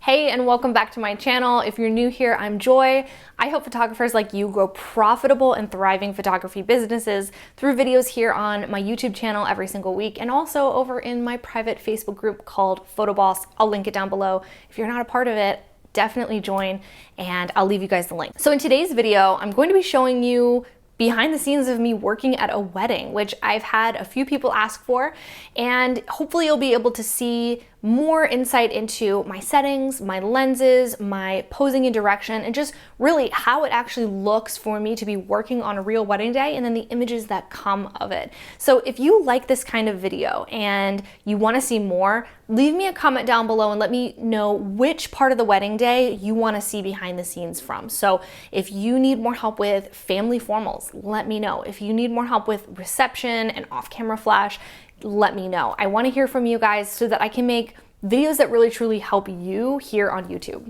Hey, and welcome back to my channel. If you're new here, I'm Joy. I help photographers like you grow profitable and thriving photography businesses through videos here on my YouTube channel every single week and also over in my private Facebook group called Photo Boss. I'll link it down below. If you're not a part of it, definitely join and I'll leave you guys the link. So in today's video, I'm going to be showing you behind the scenes of me working at a wedding, which I've had a few people ask for, and hopefully you'll be able to see more insight into my settings, my lenses, my posing and direction, and just really how it actually looks for me to be working on a real wedding day and then the images that come of it. So if you like this kind of video and you want to see more, leave me a comment down below and let me know which part of the wedding day you want to see behind the scenes from. So if you need more help with family formals, let me know. If you need more help with reception and off-camera flash, let me know. I want to hear from you guys so that I can make videos that really truly help you here on YouTube.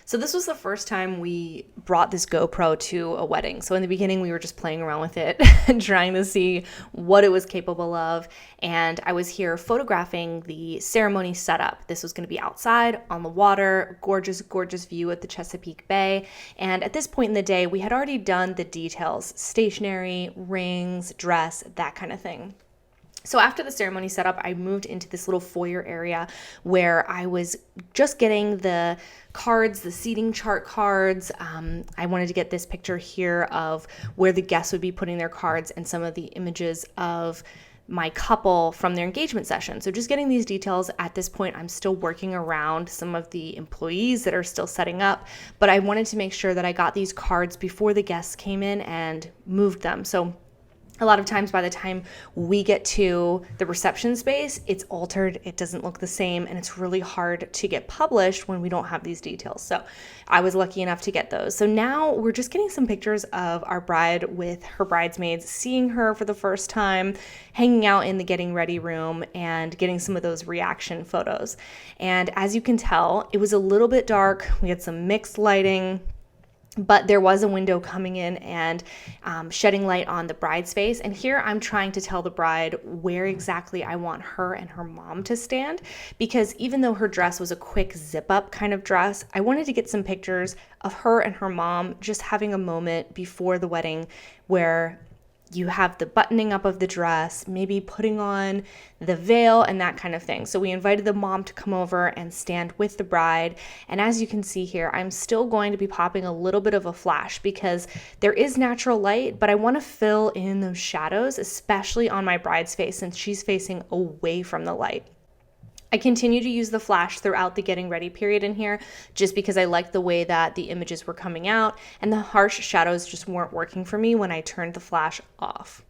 So this was the first time we brought this GoPro to a wedding. So in the beginning, we were just playing around with it and trying to see what it was capable of. And I was here photographing the ceremony setup. This was going to be outside on the water, gorgeous, gorgeous view at the Chesapeake Bay. And at this point in the day, we had already done the details, stationery, rings, dress, that kind of thing. So after the ceremony setup, I moved into this little foyer area where I was just getting the cards, the seating chart cards. I wanted to get this picture here of where the guests would be putting their cards and some of the images of my couple from their engagement session. So just getting these details. At this point, I'm still working around some of the employees that are still setting up, but I wanted to make sure that I got these cards before the guests came in and moved them. So a lot of times by the time we get to the reception space, it's altered, it doesn't look the same, and it's really hard to get published when we don't have these details. So I was lucky enough to get those. So now we're just getting some pictures of our bride with her bridesmaids, seeing her for the first time, hanging out in the getting ready room, and getting some of those reaction photos. And as you can tell, it was a little bit dark. We had some mixed lighting, but there was a window coming in and shedding light on the bride's face. And here I'm trying to tell the bride where exactly I want her and her mom to stand, because even though her dress was a quick zip up kind of dress, I wanted to get some pictures of her and her mom just having a moment before the wedding where you have the buttoning up of the dress, maybe putting on the veil and that kind of thing. So we invited the mom to come over and stand with the bride. And as you can see here, I'm still going to be popping a little bit of a flash because there is natural light, but I want to fill in those shadows, especially on my bride's face since she's facing away from the light. I continue to use the flash throughout the getting ready period in here just because I liked the way that the images were coming out and the harsh shadows just weren't working for me when I turned the flash off.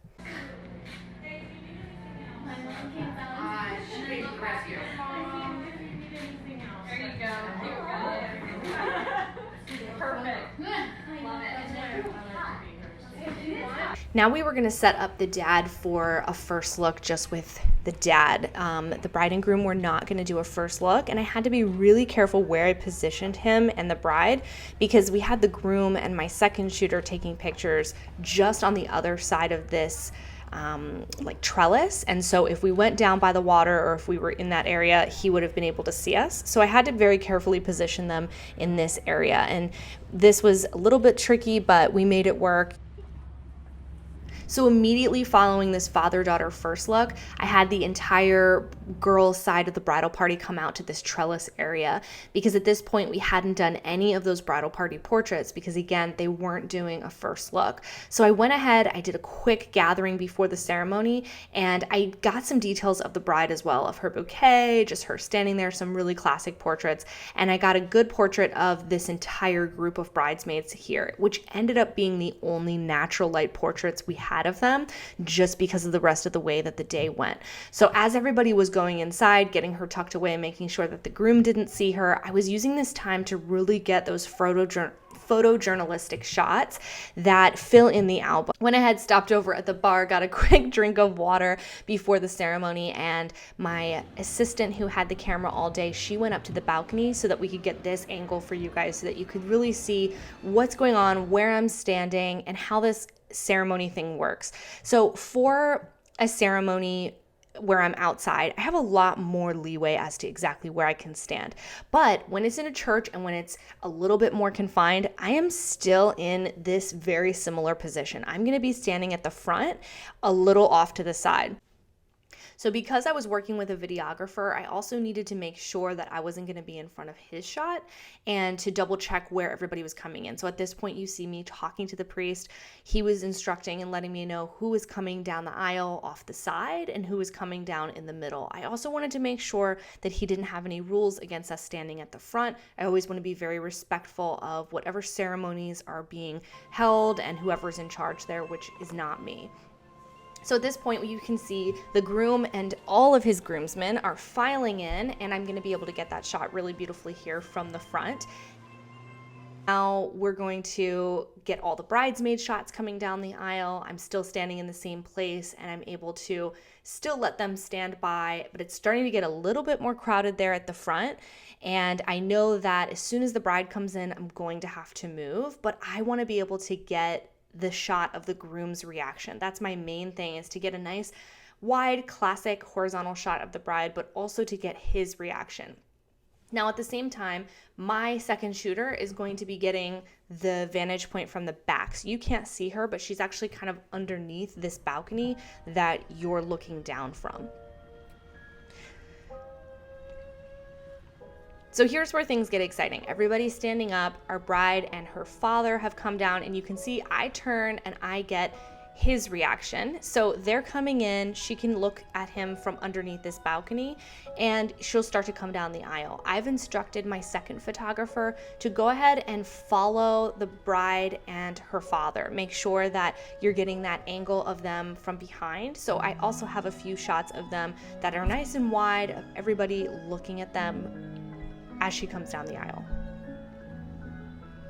Now we were going to set up the dad for a first look just with the dad. The bride and groom were not going to do a first look, and I had to be really careful where I positioned him and the bride because we had the groom and my second shooter taking pictures just on the other side of this like trellis, and so if we went down by the water or if we were in that area, he would have been able to see us. So I had to very carefully position them in this area, and this was a little bit tricky, but we made it work. So immediately following this father-daughter first look, I had the entire girls' side of the bridal party come out to this trellis area because at this point we hadn't done any of those bridal party portraits because again, they weren't doing a first look. So I went ahead, I did a quick gathering before the ceremony, and I got some details of the bride as well, of her bouquet, just her standing there, some really classic portraits, and I got a good portrait of this entire group of bridesmaids here, which ended up being the only natural light portraits we had of them just because of the rest of the way that the day went. So as everybody was going inside, getting her tucked away, making sure that the groom didn't see her, I was using this time to really get those photojournalistic shots that fill in the album. Went ahead, stopped over at the bar, got a quick drink of water before the ceremony, and my assistant who had the camera all day, she went up to the balcony so that we could get this angle for you guys so that you could really see what's going on, where I'm standing, and how this ceremony thing works. So for a ceremony, where I'm outside, I have a lot more leeway as to exactly where I can stand. But when it's in a church and when it's a little bit more confined, I am still in this very similar position. I'm going to be standing at the front, a little off to the side. So because I was working with a videographer, I also needed to make sure that I wasn't going to be in front of his shot and to double check where everybody was coming in. So at this point, you see me talking to the priest. He was instructing and letting me know who was coming down the aisle off the side and who was coming down in the middle. I also wanted to make sure that he didn't have any rules against us standing at the front. I always want to be very respectful of whatever ceremonies are being held and whoever's in charge there, which is not me. So at this point, you can see the groom and all of his groomsmen are filing in, and I'm going to be able to get that shot really beautifully here from the front. Now we're going to get all the bridesmaid shots coming down the aisle. I'm still standing in the same place, and I'm able to still let them stand by, but it's starting to get a little bit more crowded there at the front. And I know that as soon as the bride comes in, I'm going to have to move, but I want to be able to get the shot of the groom's reaction. That's my main thing, is to get a nice wide classic horizontal shot of the bride, but also to get his reaction. Now at the same time, my second shooter is going to be getting the vantage point from the back. So you can't see her, but she's actually kind of underneath this balcony that you're looking down from. So here's where things get exciting. Everybody's standing up. Our bride and her father have come down, and you can see I turn and I get his reaction. So they're coming in. She can look at him from underneath this balcony, and she'll start to come down the aisle. I've instructed my second photographer to go ahead and follow the bride and her father. Make sure that you're getting that angle of them from behind. So I also have a few shots of them that are nice and wide, of everybody looking at them as she comes down the aisle.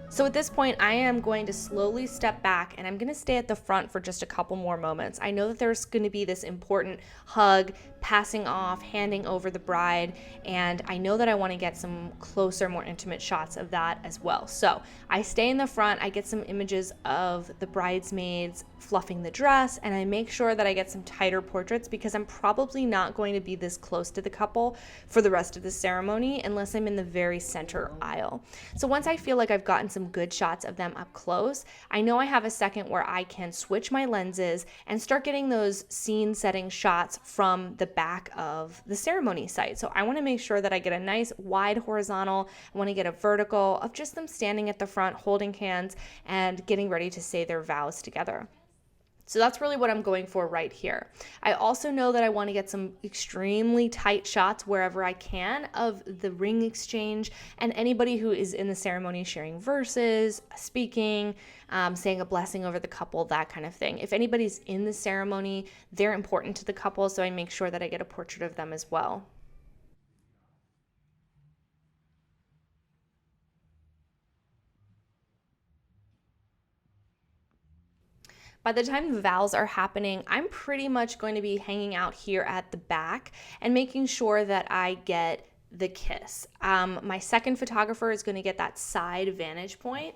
So at this point, I am going to slowly step back, and I'm going to stay at the front for just a couple more moments. I know that there's going to be this important hug, passing off, handing over the bride, and I know that I want to get some closer, more intimate shots of that as well. So I stay in the front, I get some images of the bridesmaids fluffing the dress, and I make sure that I get some tighter portraits because I'm probably not going to be this close to the couple for the rest of the ceremony unless I'm in the very center aisle. So once I feel like I've gotten some good shots of them up close, I know I have a second where I can switch my lenses and start getting those scene setting shots from the back of the ceremony site. So I want to make sure that I get a nice wide horizontal. I want to get a vertical of just them standing at the front holding hands and getting ready to say their vows together. So that's really what I'm going for right here. I also know that I want to get some extremely tight shots wherever I can of the ring exchange and anybody who is in the ceremony sharing verses, speaking, saying a blessing over the couple, that kind of thing. If anybody's in the ceremony, they're important to the couple, so I make sure that I get a portrait of them as well. By the time the vows are happening, I'm pretty much going to be hanging out here at the back and making sure that I get the kiss. My second photographer is going to get that side vantage point.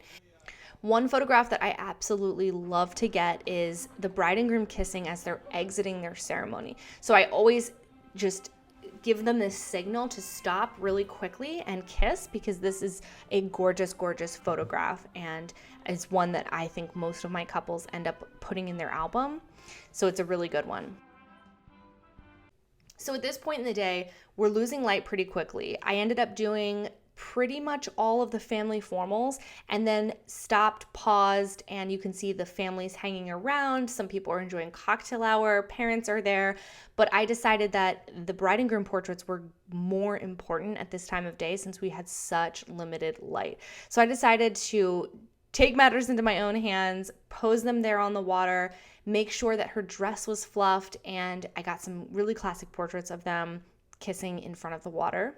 One photograph that I absolutely love to get is the bride and groom kissing as they're exiting their ceremony. So I always just give them this signal to stop really quickly and kiss because this is a gorgeous, gorgeous photograph and is one that I think most of my couples end up putting in their album. So it's a really good one. So at this point in the day, we're losing light pretty quickly. I ended up doing pretty much all of the family formals and then stopped, paused, and you can see the families hanging around. Some people are enjoying cocktail hour, parents are there, but I decided that the bride and groom portraits were more important at this time of day since we had such limited light. So I decided to take matters into my own hands, pose them there on the water, make sure that her dress was fluffed, and I got some really classic portraits of them kissing in front of the water.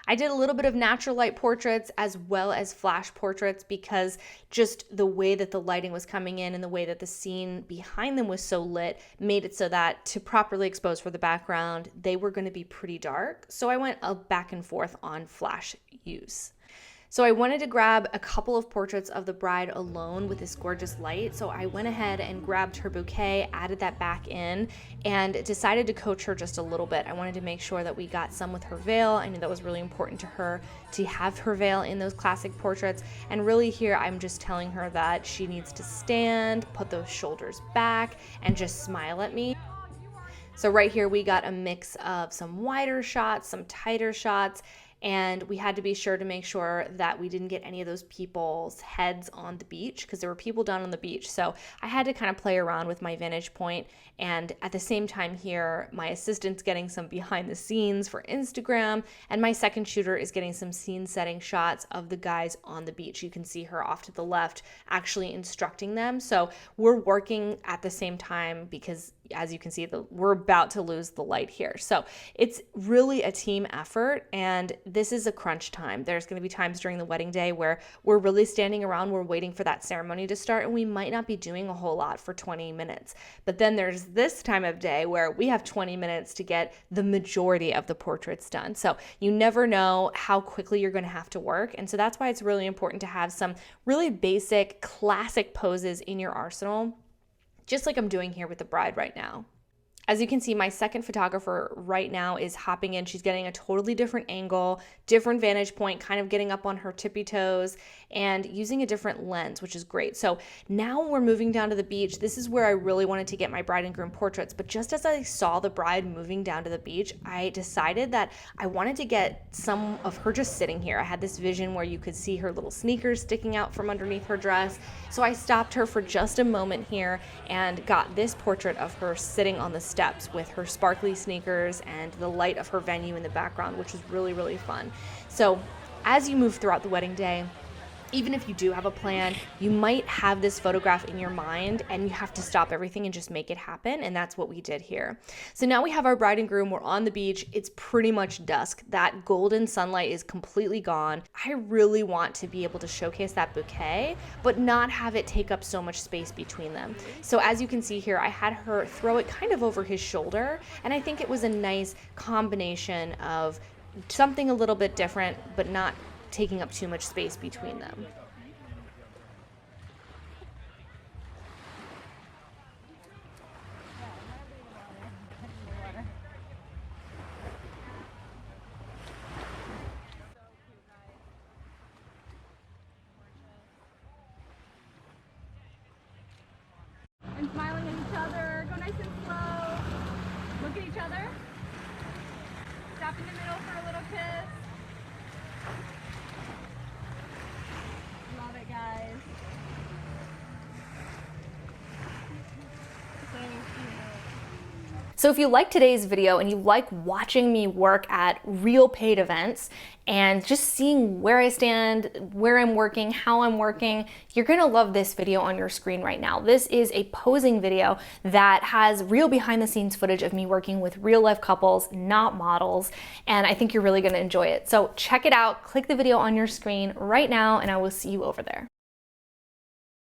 I did a little bit of natural light portraits as well as flash portraits because just the way that the lighting was coming in and the way that the scene behind them was so lit made it so that to properly expose for the background, they were going to be pretty dark. So I went back and forth on flash use. So I wanted to grab a couple of portraits of the bride alone with this gorgeous light. So I went ahead and grabbed her bouquet, added that back in, and decided to coach her just a little bit. I wanted to make sure that we got some with her veil. I knew that was really important to her to have her veil in those classic portraits. And really here, I'm just telling her that she needs to stand, put those shoulders back, and just smile at me. So right here, we got a mix of some wider shots, some tighter shots, and we had to be sure to make sure that we didn't get any of those people's heads on the beach, because there were people down on the beach. So I had to kind of play around with my vantage point, and at the same time here, my assistant's getting some behind the scenes for Instagram, and my second shooter is getting some scene setting shots of the guys on the beach. You can see her off to the left actually instructing them. So we're working at the same time because, as you can see, we're about to lose the light here. So it's really a team effort, and this is a crunch time. There's going to be times during the wedding day where we're really standing around, we're waiting for that ceremony to start, and we might not be doing a whole lot for 20 minutes. But then there's this time of day where we have 20 minutes to get the majority of the portraits done. So you never know how quickly you're going to have to work. And so that's why it's really important to have some really basic, classic poses in your arsenal, just like I'm doing here with the bride right now. As you can see, my second photographer right now is hopping in. She's getting a totally different angle, different vantage point, kind of getting up on her tippy toes and using a different lens, which is great. So now we're moving down to the beach. This is where I really wanted to get my bride and groom portraits. But just as I saw the bride moving down to the beach, I decided that I wanted to get some of her just sitting here. I had this vision where you could see her little sneakers sticking out from underneath her dress. So I stopped her for just a moment here and got this portrait of her sitting on the steps with her sparkly sneakers and the light of her venue in the background, which was really, really fun. So as you move throughout the wedding day, even if you do have a plan, you might have this photograph in your mind and you have to stop everything and just make it happen. And that's what we did here. So now we have our bride and groom. We're on the beach. It's pretty much dusk. That golden sunlight is completely gone. I really want to be able to showcase that bouquet, but not have it take up so much space between them. So as you can see here, I had her throw it kind of over his shoulder. And I think it was a nice combination of something a little bit different, but not taking up too much space between them. And smiling at each other. Go nice and slow. Look at each other. Stop in the middle for a little kiss. Love it, guys. So cute. So if you like today's video and you like watching me work at real paid events and just seeing where I stand, where I'm working, how I'm working, you're gonna love this video on your screen right now. This is a posing video that has real behind the scenes footage of me working with real life couples, not models, and I think you're really gonna enjoy it. So check it out, click the video on your screen right now, and I will see you over there.